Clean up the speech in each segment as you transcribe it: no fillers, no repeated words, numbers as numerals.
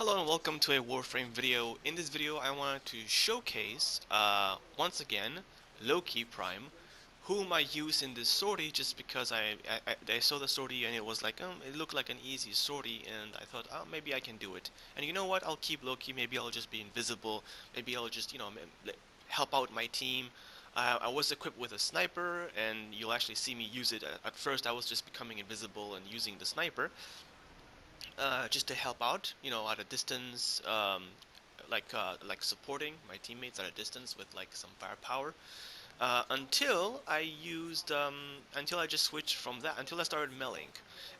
Hello and welcome to a Warframe video. In this video I wanted to showcase, once again, Loki Prime, whom I use in this sortie just because I saw the sortie and it was like, it looked like an easy sortie and I thought, oh, maybe I can do it. And you know what, I'll keep Loki, maybe I'll just be invisible, maybe I'll just, help out my team. I was equipped with a sniper and you'll actually see me use it. At first I was just becoming invisible and using the sniper. Just to help out, at a distance, like supporting my teammates at a distance with like some firepower. Until I just switched from that, until I started meleeing,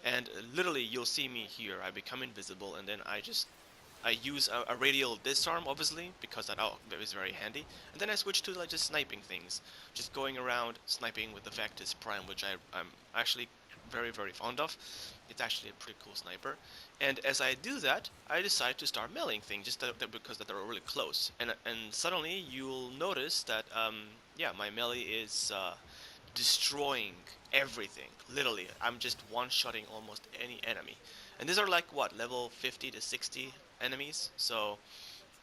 and literally you'll see me here. I become invisible, and then I use a radial disarm, obviously, because that is very handy. And then I switch to like just sniping things, just going around sniping with the Vectis Prime, which I'm actually very fond of. It's actually a pretty cool sniper. And as I do that, I decide to start meleeing things, just because they're really close. And suddenly you'll notice that yeah, my melee is destroying everything. Literally, I'm just one-shotting almost any enemy. And these are like what, level 50 to 60 enemies. So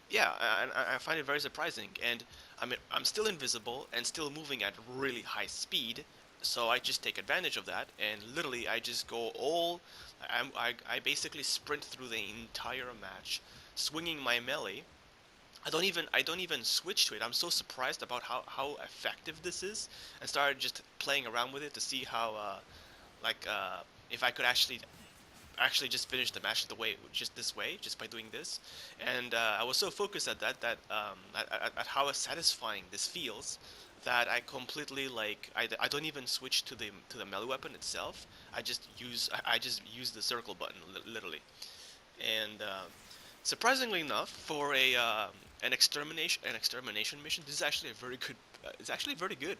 yeah, I find it very surprising. And I mean, I'm still invisible and still moving at really high speed. So I just take advantage of that, and literally I just go all. I basically sprint through the entire match, swinging my melee. I don't even switch to it. I'm so surprised about how effective this is, and started just playing around with it to see how like if I could actually just finish the match just this way, just by doing this. And I was so focused at at how satisfying this feels, that I completely I don't even switch to the melee weapon itself. I just use the circle button, literally. And surprisingly enough, for a an extermination mission, this is actually a very good. It's actually very good.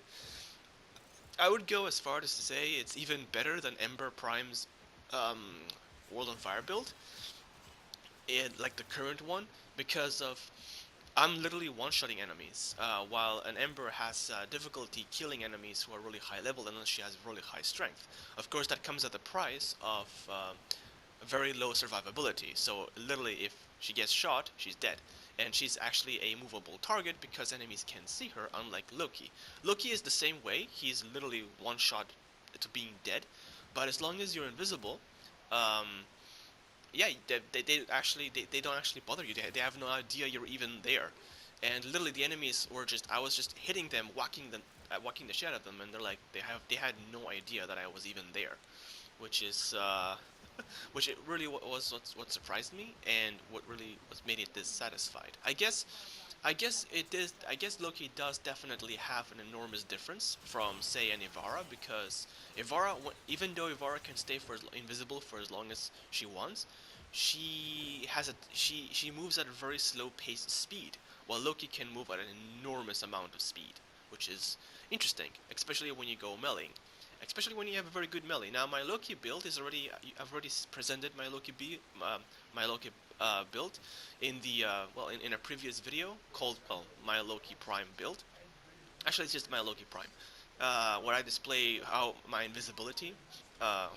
I would go as far as to say it's even better than Ember Prime's um, World on Fire build, and like the current one, because of I'm literally one-shotting enemies, while an Ember has difficulty killing enemies who are really high level unless she has really high strength. Of course, that comes at the price of very low survivability. So literally, if she gets shot, she's dead. And she's actually a movable target because enemies can see her, unlike Loki. Loki is the same way. He's literally one shot to being dead. But as long as you're invisible, um, yeah, they don't actually bother you. They have no idea you're even there. And literally, the enemies were just I was just hitting them, whacking the shit out of them, and they had no idea that I was even there, which is which it really was what surprised me, and what really was made it dissatisfied. I guess Loki does definitely have an enormous difference from, say, an Ivara, because even though Ivara can stay invisible for as long as she wants, she moves at a very slow pace speed, while Loki can move at an enormous amount of speed, which is interesting, especially when you go meleeing. Especially when you have a very good melee. Now my Loki build is already. I've already presented my Loki build in the in a previous video called my Loki Prime build. Actually, it's just my Loki Prime, where I display how my invisibility, uh,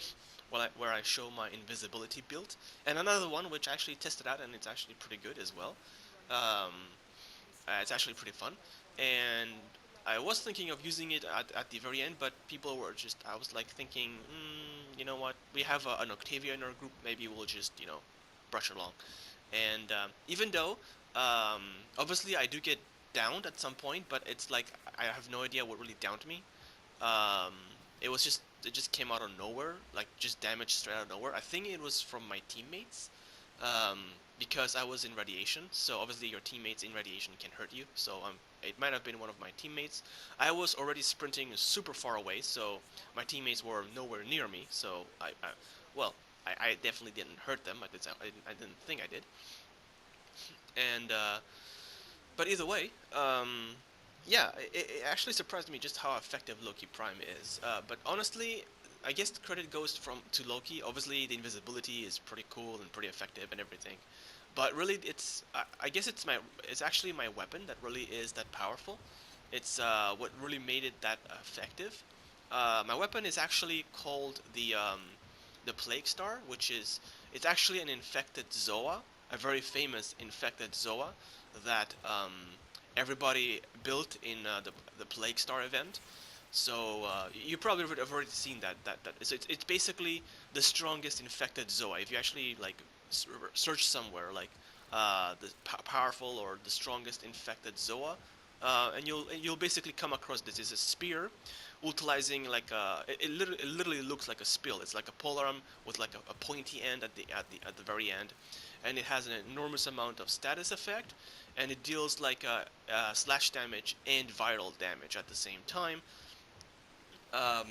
where I show my invisibility build, and another one which I actually tested out, and it's actually pretty good as well. Um, it's actually pretty fun, and I was thinking of using it at the very end, but people were just. I was like thinking, you know what? We have an Octavia in our group. Maybe we'll just brush along. And even though um, obviously I do get downed at some point, but it's like I have no idea what really downed me. Um, it just came out of nowhere, like just damage straight out of nowhere. I think it was from my teammates, um, because I was in radiation. So obviously your teammates in radiation can hurt you. So it might have been one of my teammates. I was already sprinting super far away, so my teammates were nowhere near me. So well, I definitely didn't hurt them. I didn't think I did. And but either way, yeah, it actually surprised me just how effective Loki Prime is. But honestly, I guess the credit goes from to Loki. Obviously, the invisibility is pretty cool and pretty effective and everything. But really, I guess it's actually my weapon that really is that powerful. It's what really made it that effective. My weapon is actually called the Plague Star, which is it's actually an infected Zoa. a very famous infected Zoa that everybody built in the Plague Star event. So you probably would have already seen that it's basically the strongest infected Zoa. If you actually like search somewhere like the powerful or the strongest infected Zoa, and you'll basically come across this. It's a spear utilizing like it literally looks like a spill. It's like a polearm with like a pointy end at the very end, and it has an enormous amount of status effect, and it deals like slash damage and viral damage at the same time, um,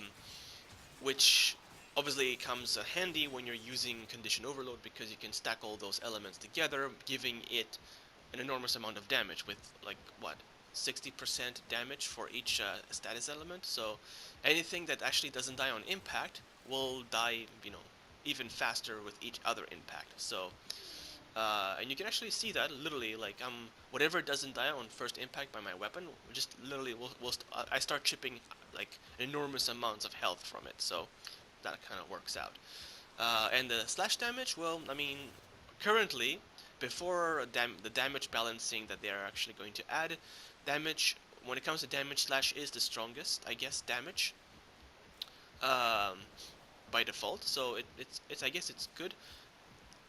which obviously comes handy when you're using condition overload because you can stack all those elements together, giving it an enormous amount of damage with like what 60% damage for each status element. So anything that actually doesn't die on impact will die, even faster with each other impact. So and you can actually see that literally like whatever doesn't die on first impact by my weapon, just literally I start chipping like enormous amounts of health from it. So that kind of works out. And the slash damage, well, I mean, currently, before the damage balancing that they are actually going to add, damage, when it comes to damage, slash is the strongest, I guess, damage um, by default. So it's I guess it's good.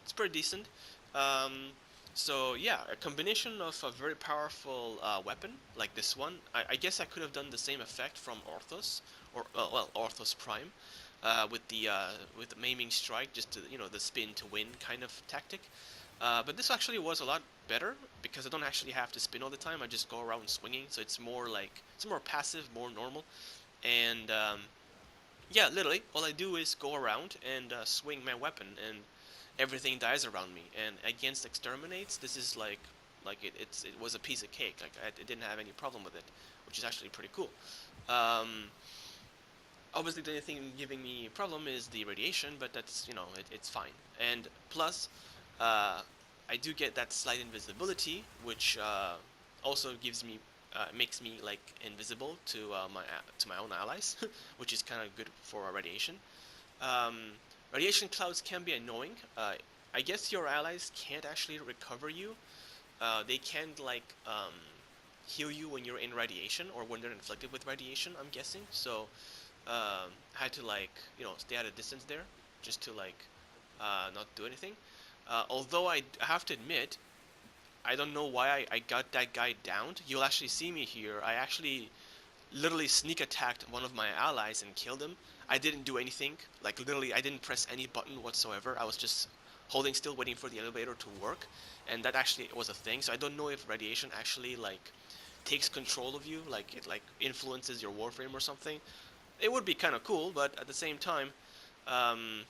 It's pretty decent. Um, so yeah, a combination of a very powerful weapon like this one. I guess I could have done the same effect from Orthos, or well, Orthos Prime, with the maiming strike, just to the spin to win kind of tactic. But this actually was a lot better because I don't actually have to spin all the time. I just go around swinging, so it's more like it's more passive, more normal, and yeah, literally all I do is go around and swing my weapon, and everything dies around me. And against exterminates, this is it was a piece of cake. Like I didn't have any problem with it, which is actually pretty cool. Um, Obviously, the only thing giving me a problem is the radiation, but that's it's fine. And plus, uh, I do get that slight invisibility, which also makes me like invisible to my own allies, which is kind of good for radiation. Um, Radiation clouds can be annoying. I guess your allies can't actually recover you. They can't like heal you when you're in radiation or when they're inflicted with radiation. I'm guessing. So I had to like stay at a distance there just to like not do anything. Although I have to admit, I don't know why I got that guy downed. You'll actually see me here. I actually literally sneak attacked one of my allies and killed him. I didn't do anything. Like literally, I didn't press any button whatsoever. I was just holding still, waiting for the elevator to work, and that actually was a thing. So I don't know if radiation actually like takes control of you, like it like influences your warframe or something. It would be kind of cool, but at the same time, um,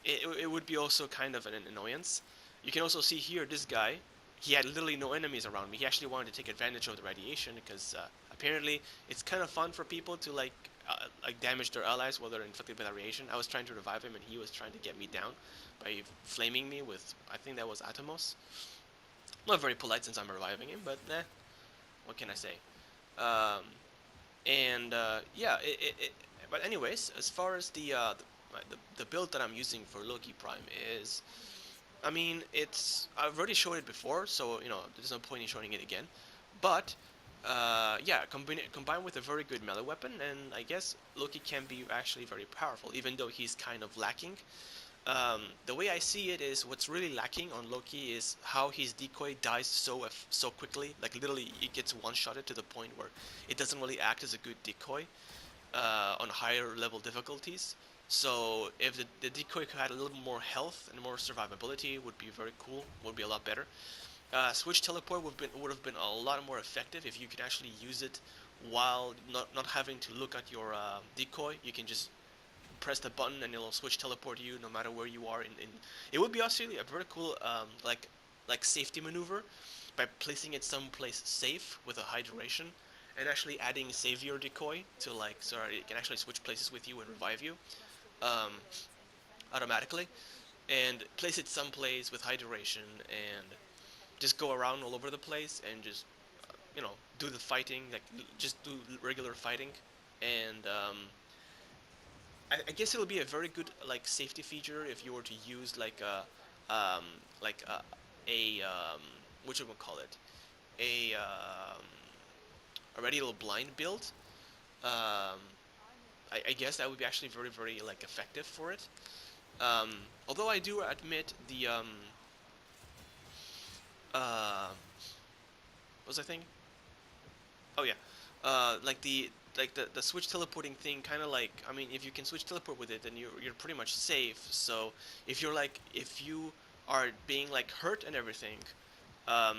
it would be also kind of an annoyance. You can also see here this guy. He had literally no enemies around me. He actually wanted to take advantage of the radiation because apparently it's kind of fun for people to like damage their allies while they're inflicted with radiation. I was trying to revive him and he was trying to get me down by flaming me with, I think that was Atomos. Not very polite since I'm reviving him, but what can I say? Um, and yeah, but anyways, as far as the build that I'm using for Loki Prime is, I mean, I've already showed it before, so there's no point in showing it again. But yeah, combined with a very good melee weapon, and I guess Loki can be actually very powerful, even though he's kind of lacking. The way I see it is, what's really lacking on Loki is how his decoy dies so quickly. Like literally, it gets one-shotted to the point where it doesn't really act as a good decoy on higher level difficulties. So if the decoy had a little more health and more survivability, would be very cool. Would be a lot better. Switch teleport would have been a lot more effective if you could actually use it while not having to look at your decoy. You can just press the button and it'll switch teleport you no matter where you are. It would be actually a very cool like safety maneuver by placing it someplace safe with a high duration and actually adding savior decoy to like so it can actually switch places with you and revive you um, automatically, and place it someplace with high duration and just go around all over the place and just do the fighting, like just do regular fighting. And I guess it'll be a very good like safety feature if you were to use like a a what you would call it, a radial blind build, um, I guess that would be actually very very like effective for it. Um, Although I do admit the uh, what was I thinking? Oh yeah, like the switch teleporting thing, kind of like, I mean, if you can switch teleport with it, then you're pretty much safe. So if you are being like hurt and everything, um,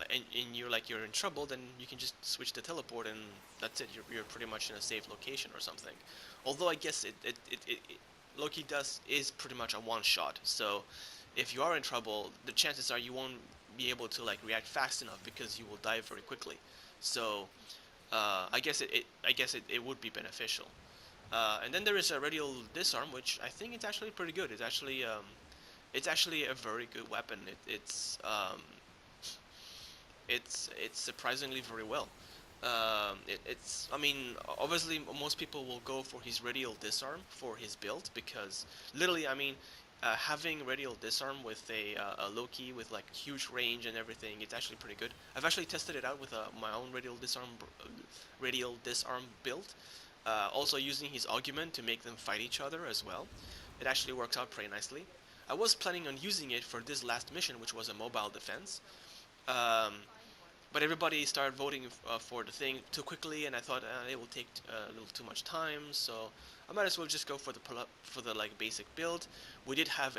and you're in trouble, then you can just switch the teleport and that's it. You're pretty much in a safe location or something. Although I guess it Loki does is pretty much a one shot. So if you are in trouble, the chances are you won't be able to like react fast enough because you will die very quickly. So I guess it would be beneficial. And then there is a radial disarm, which I think it's actually pretty good. It's actually a very good weapon. It's surprisingly very well. It's I mean, obviously most people will go for his radial disarm for his build because literally, I mean, having radial disarm with a Loki with like huge range and everything, it's actually pretty good. I've actually tested it out with my own radial disarm build, also using his argument to make them fight each other as well. It actually works out pretty nicely. I was planning on using it for this last mission, which was a mobile defense. Um, but everybody started voting for the thing too quickly, and I thought it will take a little too much time, so I might as well just go for the like basic build. We did have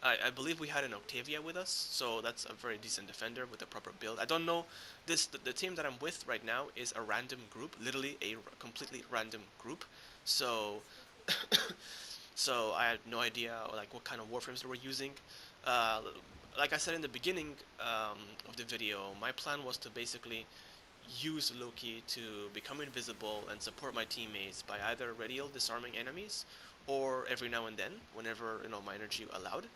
I believe we had an Octavia with us, so that's a very decent defender with a proper build. I don't know, the team that I'm with right now is a random group, literally a completely random group, so so I had no idea like what kind of warframes they were using. Uh, like I said in the beginning of the video, my plan was to basically use Loki to become invisible and support my teammates by either radial disarming enemies, or every now and then, whenever my energy allowed,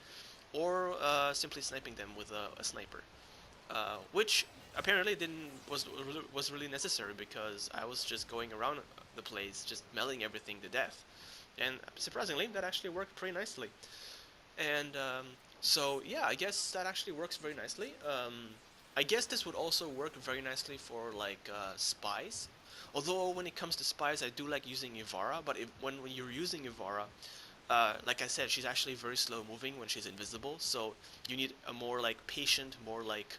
or simply sniping them with a sniper, which apparently didn't was really necessary because I was just going around the place, just melting everything to death, and surprisingly, that actually worked pretty nicely. And so yeah, I guess that actually works very nicely. I guess this would also work very nicely for like spies. Although when it comes to spies, I do like using Ivara. But when you're using Ivara, like I said, she's actually very slow moving when she's invisible. So you need a more like patient, more like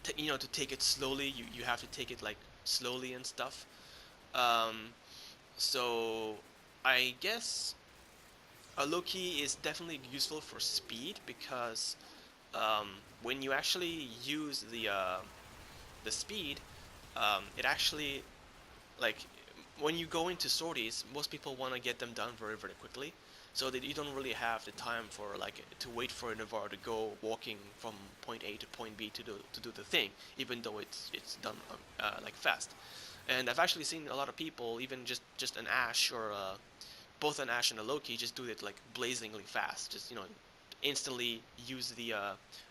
to take it slowly. You have to take it like slowly and stuff. Um, so I guess a Loki is definitely useful for speed because um, when you actually use the speed, it actually like when you go into sorties, most people want to get them done very very quickly, so that you don't really have the time for like to wait for a Navarre to go walking from point A to point B to do the thing, even though it's done like fast. And I've actually seen a lot of people, even just an Ash or both an Ash and a Loki, just do it like blazingly fast. Just instantly use the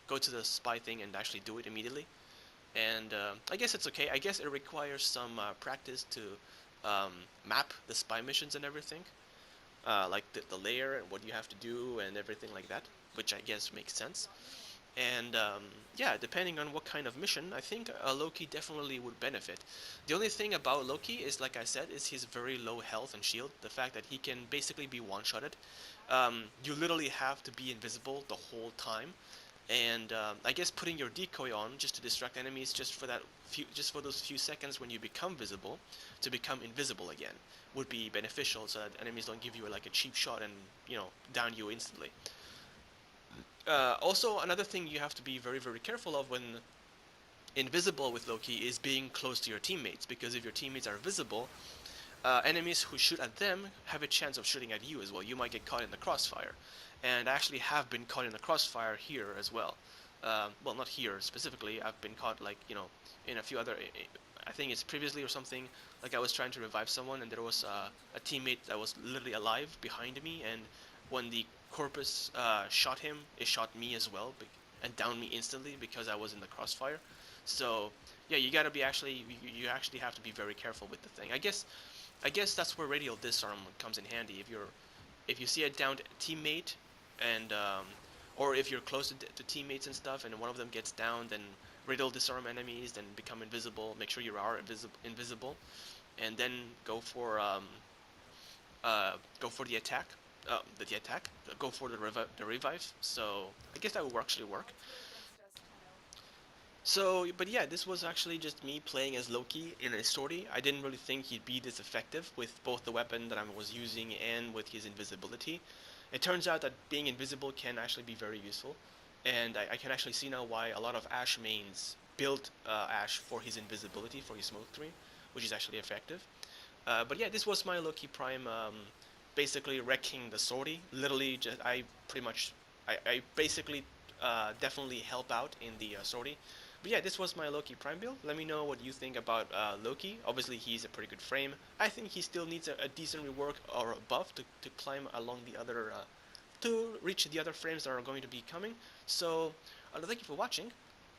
go to the spy thing and actually do it immediately. And I guess it's okay. I guess it requires some practice to map the spy missions and everything, like the layer and what you have to do and everything like that, which I guess makes sense. And yeah, depending on what kind of mission, I think Loki definitely would benefit. The only thing about Loki is, like I said, is his very low health and shield. The fact that he can basically be one-shotted. You literally have to be invisible the whole time. And I guess putting your decoy on just to distract enemies, just for those few seconds when you become visible, to become invisible again, would be beneficial, so that enemies don't give you like a cheap shot and down you instantly. Also, another thing you have to be very, very careful of when invisible with Loki is being close to your teammates, because if your teammates are visible, enemies who shoot at them have a chance of shooting at you as well. You might get caught in the crossfire, and I actually have been caught in the crossfire here as well. Well, not here specifically. I've been caught like in a few other. I think it's previously or something. Like I was trying to revive someone, and there was a teammate that was literally alive behind me, and when the corpus shot him, it shot me as well, and downed me instantly because I was in the crossfire. So yeah, you gotta be you actually have to be very careful with the thing. I guess that's where radial disarm comes in handy. If you see a downed teammate and Or if you're close to teammates and stuff, and one of them gets down, then riddle disarm enemies, then become invisible. Make sure you are invisible, and then go for the attack. The attack. Go for the revive. So I guess that will actually work. So, but yeah, this was actually just me playing as Loki in a sortie. I didn't really think he'd be this effective with both the weapon that I was using and with his invisibility. It turns out that being invisible can actually be very useful, and I can actually see now why a lot of Ashe mains built Ashe for his invisibility, for his smoke screen, which is actually effective. But yeah, this was my Loki Prime, basically wrecking the sortie. Literally, just I pretty much, I basically definitely help out in the sortie. But yeah, this was my Loki Prime build. Let me know what you think about Loki. Obviously, he's a pretty good frame. I think he still needs a decent rework or a buff to climb along the other, to reach the other frames that are going to be coming. So, thank you for watching.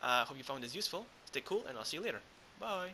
Hope you found this useful. Stay cool, and I'll see you later. Bye.